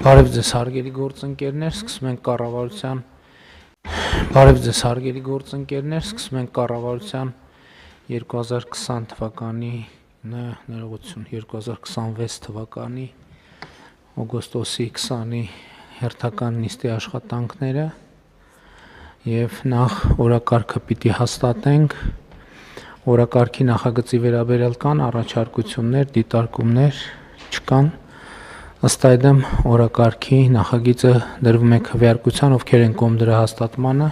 Բարև ձեզ հարգելի գործընկերներ, սկսում ենք կառավարության Բարև ձեզ հարգելի գործընկերներ, սկսում ենք կառավարության 2020 թվականի ներողություն 2026 թվականի օգոստոսի 20-ի հերթական նիստի աշխատանքները եւ նախ օրակարգը պիտի հաստատենք օրակարգի նախագծի վերաբերյալ կան առաջարկություններ, դիտարկումներ չկան Ըստ այդմ օրակարգի նախագիծը դրվում է քվեարկության, ովքեր են կողմ դրա հաստատմանը,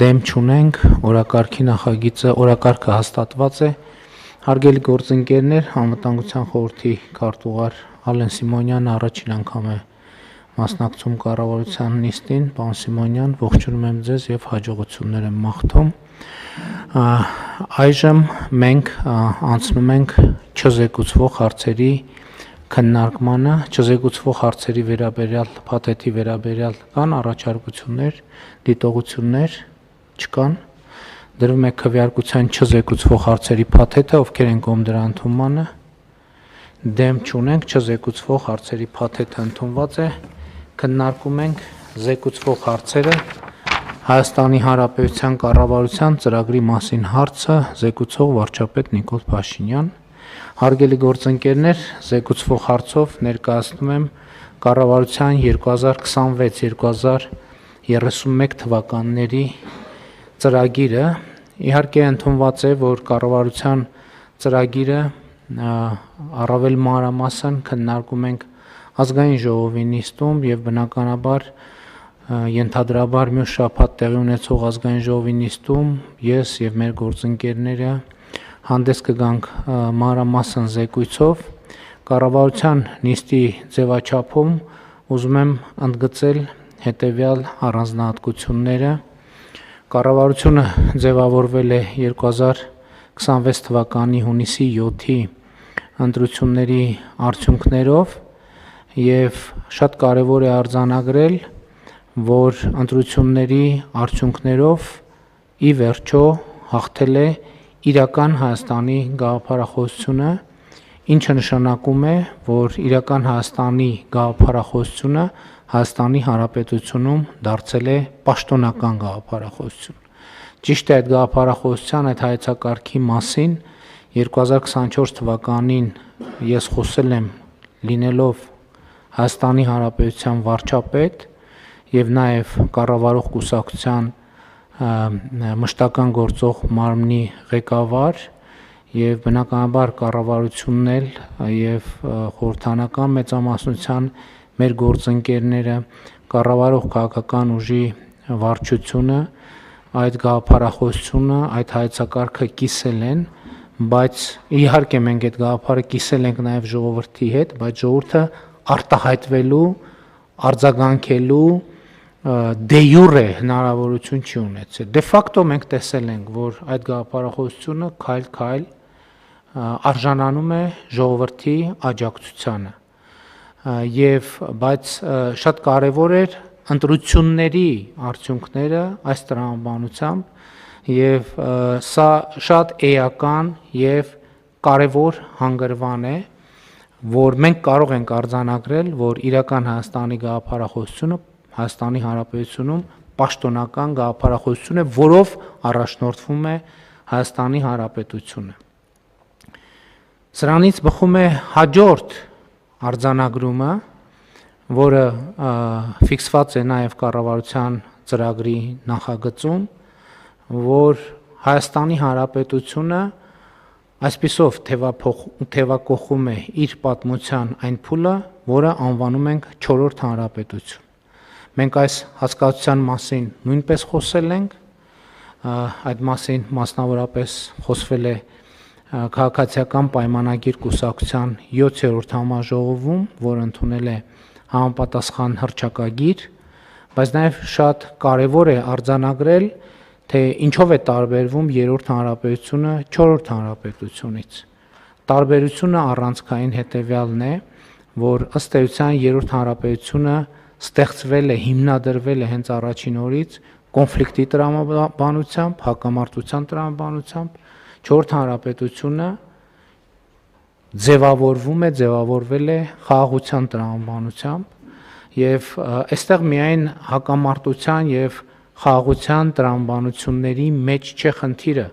դեմ չունենք, օրակարգը հաստատված է, հարգելի գործընկերներ, Անվտանգության խորհրդի քարտուղար Ալեն Սիմոնյանը առաջին անգամ է մասնակցում կառավարության նիստին, պարոն Սիմոնյան, ողջունում եմ ձեզ եւ հաջողություններ եմ մաղթում։ Այժմ մենք անցնում ենք չզեկուցվող հարցերի քննարկմանը, չզեկուցվող հարցերի վերաբերյալ, փաթեթի վերաբերյալ կան առաջարկություններ, դիտողություններ չկան, դրվում է քվեարկության չզեկուցվող հարցերի փաթեթը, ովքեր են կողմ դրա ընդունմանը, դեմ չունենք, չզեկուցվող հարցերի փաթեթը ընդունված է, քննարկում ենք զեկուցվող հարցերը, Հայաստանի Հանրապետության կառավարության ծրագրի մասին հարցը զեկուցող վարչապետ Նիկոլ Փաշինյան Հարգելի գործընկերներ, զեկուցվող հարցով ներկայացնում եմ կառավարության 2026-2031 թվականների ծրագիրը։ Իհարկե ընդունված է, որ կառավարության ծրագիրը առավել մանրամասն քննարկում ենք ազգային ժողովի նիստում եւ բնականաբար ենթադրաբար մյուս շաբաթ տեղի ունեցող ազգային ժողովի նիստում ես եւ մեր գործընկերները հանդես կգանք մանրամասն զեկույցով կառավարության նիստի ձևաչափում ուզում եմ ընդգծել հետեւյալ առանձնահատկությունները կառավարությունը ձևավորվել է 2026 թվականի հունիսի 7-ի ընտրությունների արդյունքներով եւ շատ կարեւոր է արձանագրել որ ընտրությունների արդյունքներով ի վերջո հաղթել է իրական Հայաստանի գաղափարախոսությունը, ինչը նշանակում է, որ իրական Հայաստանի գաղափարախոսությունը Հայաստանի Հանրապետությունում դարձել է պաշտոնական գաղափարախոսություն։ Ճիշտ է այդ գաղափարախոսության այդ հայեցակարգի մասին 2024 թվականին ես խոսել եմ լինելով Հայաստանի Հանրապետության վարչապետ եւ նաեւ կառավարող կուսակցության մշտական գործող մարմնի ղեկավար եւ բնականաբար կառավարությունն էլ եւ խորհրդանական մեծամասնության մեր գործընկերները կառավարող քաղաքական ուժի վարչությունը այդ գաղափարախոսությունը այդ հայեցակարգը կիսել են բայց իհարկե մենք այդ գաղափարը կիսել ենք նաեւ ժողովրդի հետ բայց ժողովուրդը արտահայտվելու արձագանքելու դե յուրե հնարավորություն չի ունեցել։ Դե ֆակտո մենք տեսել ենք, որ այդ գաղափարախոսությունը քայլ-քայլ արժանանում է ժողովրդի աջակցությանը։ Եվ բայց շատ կարևոր էր ընտրությունների արդյունքները այս տրամաբանությամբ եւ սա շատ էական եւ կարևոր հանգրվան է, որ մենք կարող ենք արձանագրել, որ իրական Հայաստանի գաղափարախոսությունը Հայաստանի Հանրապետությունում պաշտոնական գաղափարախոսություն է, որով առաջնորդվում է Հայաստանի Հանրապետությունը։ Սրանից բխում է հաջորդ արձանագրումը, որը ֆիքսված է նաև կառավարության ծրագրի նախագծում, որ Հայաստանի Հանրապետությունը այսպիսով թևակողում է իր պատմության այն փուլը, որը անվանում ենք 4-րդ հանրապետություն։ Մենք այս հասկացության մասին նույնպես խոսել ենք, այդ մասին մասնավորապես խոսվել է քաղաքացիական պայմանագիր կուսակցության 7-րդ համաժողովում, որը ընդունել է համապատասխան հռչակագիր, բայց նաև շատ կարևոր է արձանագրել, թե ինչով է տարբերվում 3-րդ հանրապետությունը 4-րդ հանրապետությունից։ Տարբերությունը առանցքային հետևյալն է, որ ըստ էության 3-րդ հանրապետությունը ստեղծվել է, հիմնադրվել է հենց առաջին օրից կոնֆլիկտի տրամաբանությամբ, հակամարտության տրամաբանությամբ, 4-րդ հանրապետությունը ձևավորվել է խաղաղության տրամաբանությամբ եւ այստեղ միայն հակամարտության եւ խաղաղության տրամաբանությունների մեջ չէ խնդիրը,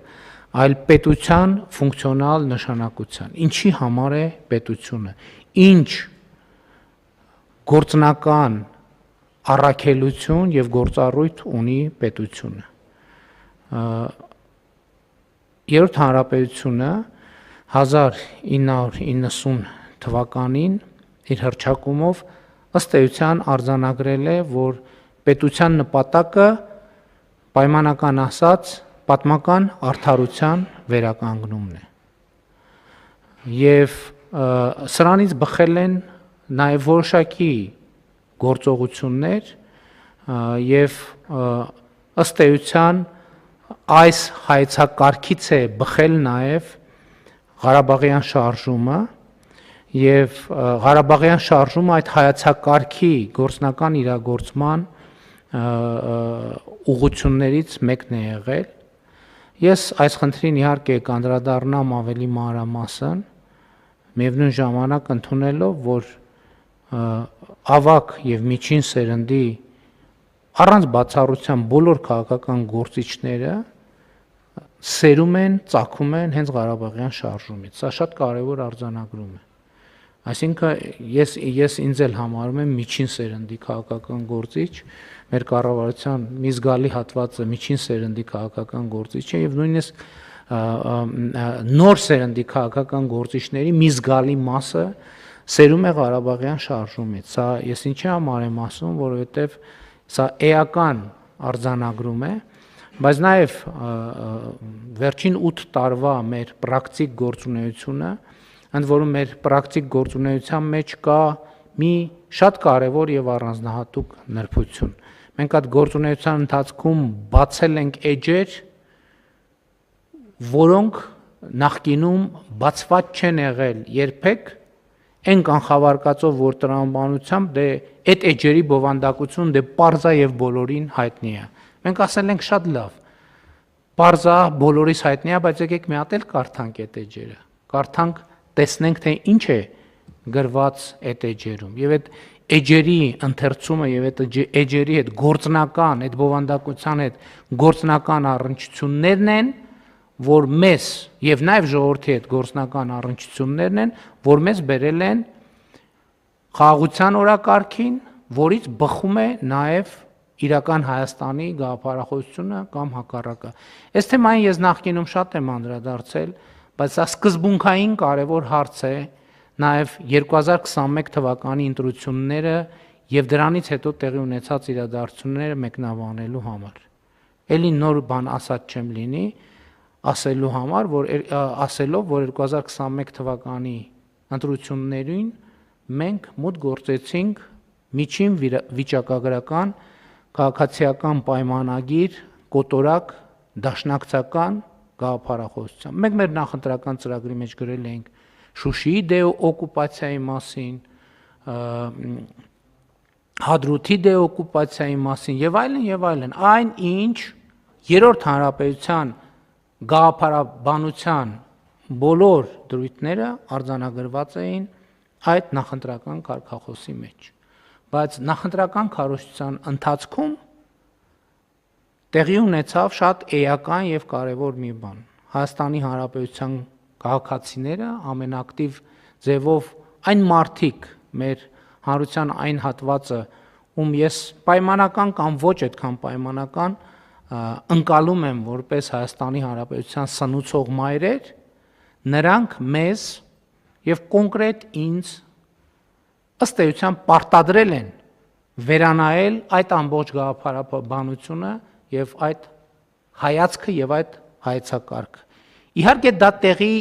այլ պետության ֆունկցիոնալ նշանակության։ Ինչի համար է պետությունը։ Ինչ գործնական առաքելություն եւ գործառույթ ունի պետությունը։ Երրորդ հանրապետությունը 1990 թվականին իր հռչակումով ըստ էության արձանագրել է, որ պետության նպատակը պայմանական ասած պատմական արդարության վերականգնումն է։ Եվ սրանից բխել են նաև որոշակի գործողություններ եւ ըստ էության այս հայեցակարգից է բխել նաև Ղարաբաղյան շարժումը եւ Ղարաբաղյան շարժումը այդ հայեցակարգի գործնական իրագործման ուղղություններից մեկն է եղել։ Ես այս խնդրին իհարկե կանդրադառնամ ավելի մանրամասն, միևնույն ժամանակ ընդունելով, որ ավակ եւ միջին սերնդի առանց բացառության բոլոր քաղաքական գործիչները սերում են, ծագում են հենց Ղարաբաղյան շարժումից։ Սա շատ կարևոր արձանագրում է։ Այսինքն ես ինձ էլ համարում եմ միջին սերնդի քաղաքական գործիչ, մեր կառավարության մի զգալի հատվածը միջին սերնդի քաղաքական գործիչ է եւ նույնիսկ նոր սերնդի քաղաքական գործիչների մի զգալի մասը սերում է Ղարաբաղյան շարժումից։ Սա ես ինչի համար եմ ասում, որովհետեւ սա էական արձանագրում է, բայց նաև վերջին 8 տարվա մեր պրակտիկ գործունեությունը, ընդ որում մեր պրակտիկ գործունեության մեջ կա մի շատ կարևոր եւ առանձնահատուկ նրբություն։ Մենք այդ գործունեության ընթացքում բացել ենք էջեր, որոնք նախկինում բացված չեն եղել երբեք, այն կանխավարկածով, որ տրամաբանությամբ այդ էջերի բովանդակություն պարզա եւ բոլորին հայտնի է։ Մենք ասել ենք շատ լավ, պարզա բոլորիս հայտնի է, բայց եկեք մի հատ էլ կարդանք այդ էջերը, կարդանք, տեսնենք, թե ինչ է գրված այդ էջերում, եւ այդ էջերի ընթերցումը եւ այդ էջերի հետ գործնական, այդ բովանդակության հետ գործնական առնչություններն են, որ մեզ եւ նաեւ ժողովրդի հետ գործնական առնչություններն են, որ մեզ բերել են խաղաղության օրակարգին, որից բխում է նաեւ իրական Հայաստանի գաղափարախոսությունը կամ հակառակը։ Այս թեմային ես նախկինում շատ եմ անդրադարձել, բայց սա սկզբունքային կարևոր հարց է նաև 2021 թվականի ընտրությունները եւ դրանից հետո տեղի ունեցած իրադարձությունները մեկնաբանելու համար։ Էլի նոր բան ասած չեմ լինի, ասելով, որ 2021 թվականի ընտրություններին մենք մոտ գործեցինք միջին վիճակագրական քաղաքացիական պայմանագիր, կոտորակ, դաշնակցական գաղափարախոսությամբ։ Մենք մեր նախընտրական ծրագրի մեջ գրել էինք Շուշիի դեօկուպացիայի մասին, Հադրութի դեօկուպացիայի մասին եւ այլն եւ այլն։ Այն ինչ երրորդ հանրապետության գաղափարաբանության բոլոր դրույթները արձանագրված էին այդ նախընտրական կարգախոսի մեջ։ Բայց նախընտրական քարոզչության ընթացքում տեղի ունեցավ շատ էական եւ կարեւոր մի բան։ Հայաստանի Հանրապետության քաղաքացիները ամենաակտիվ ձևով այն մարդիկ մեր հանրության այն հատվածը, ում ես պայմանական կամ ոչ այդքան պայմանական ընկալում եմ որպես Հայաստանի Հանրապետության սնուցող մայրեր, նրանք մեզ եւ կոնկրետ ինձ ըստ էության պարտադրել են վերանայել այդ ամբողջ գաղափարաբանությունը եւ այդ հայացքը եւ այդ հայեցակարգը։ Իհարկե դա տեղի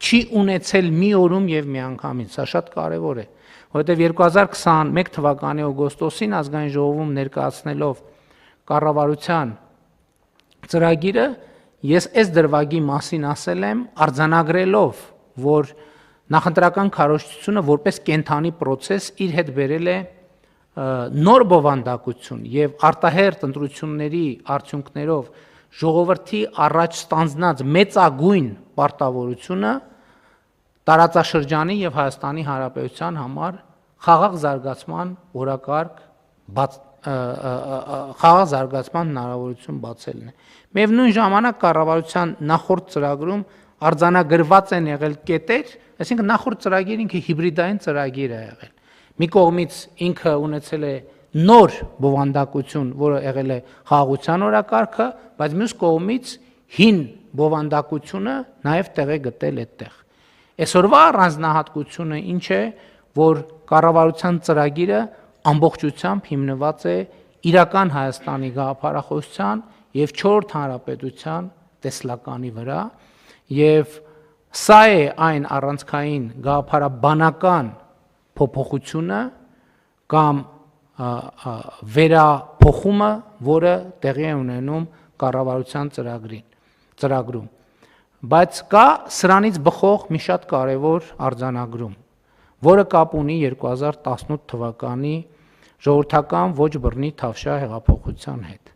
չի ունեցել մի օրում եւ մի անգամից, սա շատ կարեւոր է, որովհետեւ 2021 թվականի օգոստոսին ազգային ժողովում ներկայացնելով կառավարության ծրագիրը ես այս դրվագի մասին ասել եմ արձանագրելով, որ նախընտրական քարոզչությունը որպես կենթանի process իր հետ բերել է նոր բովանդակություն եւ արտահերտ ընտրությունների արդյունքներով ժողովրդի առաջ ստանձնած մեծագույն պարտավորությունը տարածաշրջանի եւ Հայաստանի Հանրապետության համար խաղաղ զարգացման օրակարգ խաղաղ զարգացման հնարավորություն բացելն է։ Միևնույն ժամանակ կառավարության նախորդ ծրագրում արձանագրված են եղել կետեր, այսինքն նախորդ ծրագիրը ինքը հիբրիդային ծրագիր է եղել։ Մի կողմից ինքը ունեցել է նոր բովանդակություն, որը եղել է խաղաղության օրակարգը, բայց մյուս կողմից հին բովանդակությունը նաև տեղ է գտել այդտեղ։ Այսօրվա առանձնահատկությունը ինչ է, որ կառավարության ծրագիրը ամբողջությամբ հիմնված է իրական Հայաստանի գաղափարախոսության եւ 4-րդ հանրապետության տեսլականի վրա, եւ սա է այն առանցքային գաղափարաբանական փոփոխությունը կամ վերափոխումը, որը տեղի է ունենում կառավարության ծրագրում, բայց կա սրանից բխող մի շատ կարևոր արձանագրում, որը կապ ունի 2018 թվականի ժողովրդական ոչ բռնի Թավշյա հեղափոխության հետ։